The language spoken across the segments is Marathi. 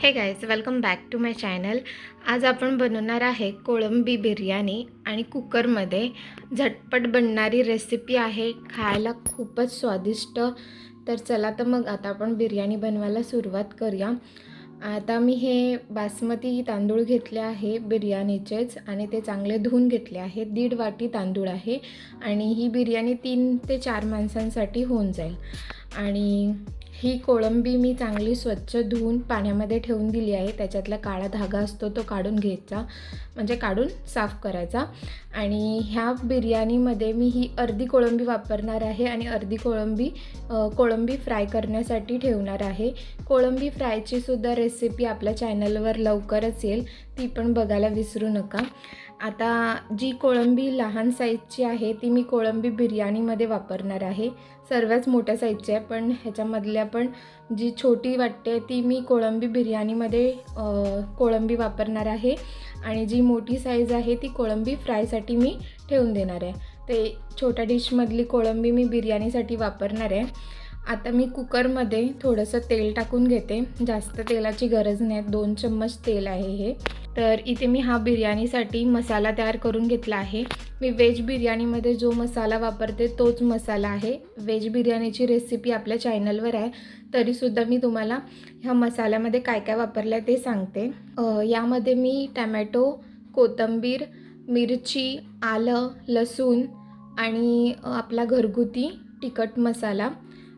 हे guys, welcome back to my channel. आज आपण बनवणार आहे कोळंबी बिर्याणी आणि कुकरमध्ये झटपट बनणारी रेसिपी आहे। खायला खूपच स्वादिष्ट। तर चला तर मग आता आपण बिर्याणी बनवायला सुरुवात करूया। आता मी हे बासमती तांदूळ घेतले आहे बिर्याणीचेच आणि ते चांगले धुवून घेतले आहे। 1.5 वाटी तांदूळ आहे आणि ही बिर्याणी 3 ते 4 माणसांसाठी होऊन जाईल। आणि ही कोळंबी मी चांगली स्वच्छ धुवून पाण्यामध्ये ठेवून दिली आहे। त्याच्यातला काळा धागा असतो तो काढून घ्यायचा, म्हणजे काढून साफ करायचा। आणि ह्या बिर्याणीमध्ये मी ही अर्धी कोळंबी वापरणार आहे आणि अर्धी कोळंबी फ्राय करण्यासाठी ठेवणार आहे। कोळंबी फ्रायची सुद्धा रेसिपी आपल्या चॅनलवर लवकरच येईल, ती पण बघायला विसरू नका। आता जी कोळंबी लहान साईजची आहे ती मी कोळंबी बिर्याणीमध्ये वापरणार आहे। सर्वच मोठ्या साईजची आहे, पण ह्याच्यामधल्या पण जी छोटी वाटते ती मी कोळंबी बिर्याणीमध्ये कोळंबी वापरणार आहे आणि जी मोठी साईज आहे ती कोळंबी फ्रायसाठी मी ठेवून देणार आहे। ते छोट्या डिशमधली कोळंबी मी बिर्याणीसाठी वापरणार आहे। आता मी कुकरमध्ये थोडंसं तेल टाकून घेते। जास्त तेलाची गरज नाही, 2 चम्मच तेल आहे हे। तर इथे मी हा बिर्याणीसाठी मसाला तयार करून घेतला आहे। मी व्हेज बिर्याणीमध्ये जो मसाला वापरते तोच मसाला आहे। व्हेज बिर्याणीची रेसिपी आपल्या चॅनलवर आहे, तरीसुद्धा मी तुम्हाला ह्या मसाल्यामध्ये काय काय वापरलं आहे ते सांगते। यामध्ये मी टमॅटो, कोथिंबीर, मिरची, आलं, लसूण आणि आपला घरगुती तिखट मसाला,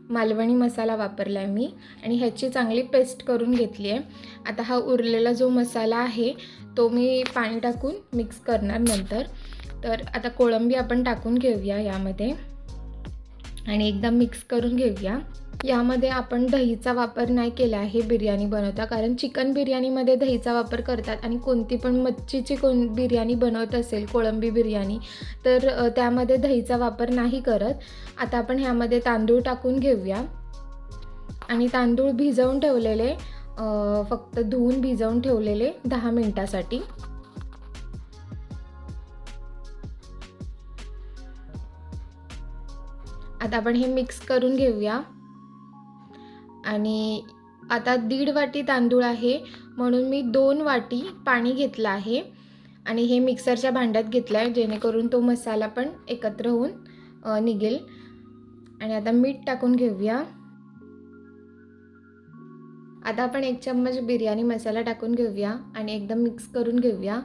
मालवणी मसाला वापरला आहे मी आणि ह्याची चांगली पेस्ट करून घेतली आहे। आता हा उरलेला जो मसाला आहे तो मी पाणी टाकून मिक्स करणार नंतर। तर आता कोळंबी आपण टाकून घेऊया यामध्ये आणि एकदम मिक्स करून घेऊया। यामध्ये आपण दहीचा वापर नाही केला आहे बिर्याणी बनवता, कारण चिकन बिर्याणीमध्ये दहीचा वापर करतात आणि कोणती पण मच्छीची बिर्याणी बनवत असेल कोळंबी बिर्याणी तर त्यामध्ये दहीचा वापर नाही करत। आता आपण ह्यामध्ये तांदूळ टाकून घेऊया आणि तांदूळ भिजवून ठेवलेले, फक्त धुवून भिजवून ठेवलेले 10 मिनिटासाठी। आता आपण हे मिक्स करून घेऊया आणि आता 1.5 वाटी तांदूळ आहे म्हणून मी 2 वाटी पाणी घेतलं आहे आणि हे मिक्सरच्या भांड्यात घेतलं आहे, जेणेकरून तो मसाला पण एकत्र होऊन निघेल। आणि आता मीठ टाकून घेऊया। आता आपण 1 चम्मच बिर्याणी मसाला टाकून घेऊया आणि एकदम मिक्स करून घेऊया।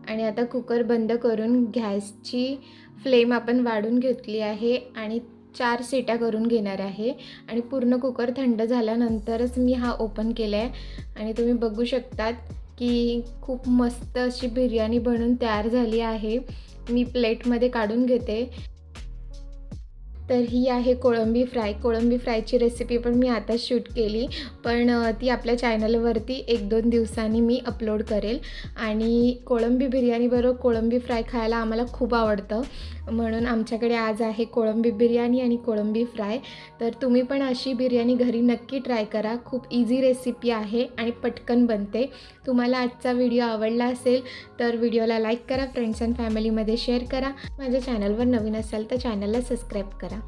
आणि आता कुकर बंद करून गॅसची फ्लेम आपण वाढवून घेतली आहे आणि 4 शिट्या करून घेणार आहे। आणि पूर्ण कुकर थंड झाल्यानंतरच मी हा ओपन केला आहे आणि तुम्ही बघू शकतात की खूप मस्त अशी बिर्याणी बनून तयार झाली आहे। मी प्लेटमध्ये काढून घेते। तर ही आहे कोळंबी फ्रायची रेसिपी पण मी आताच शूट केली, पण ती आपल्या चॅनलवरती 1-2 दिवसांनी मी अपलोड करेल। आणि कोळंबी बिर्याणीबरोबर कोळंबी फ्राय खायला आम्हाला खूप आवडतं, म्हणून आमच्याकडे आज आहे कोळंबी बिर्याणी आणि कोळंबी फ्राय। तर तुम्ही पण अशी बिर्याणी घरी नक्की ट्राय करा। खूप इझी रेसिपी आहे आणि पटकन बनते। तुम्हाला आजचा व्हिडिओ आवडला असेल तर व्हिडिओला लाईक करा, फ्रेंड्स अँड फॅमिलीमध्ये शेअर करा। माझ्या चॅनलवर नवीन असाल तर चॅनलला सबस्क्राईब करा।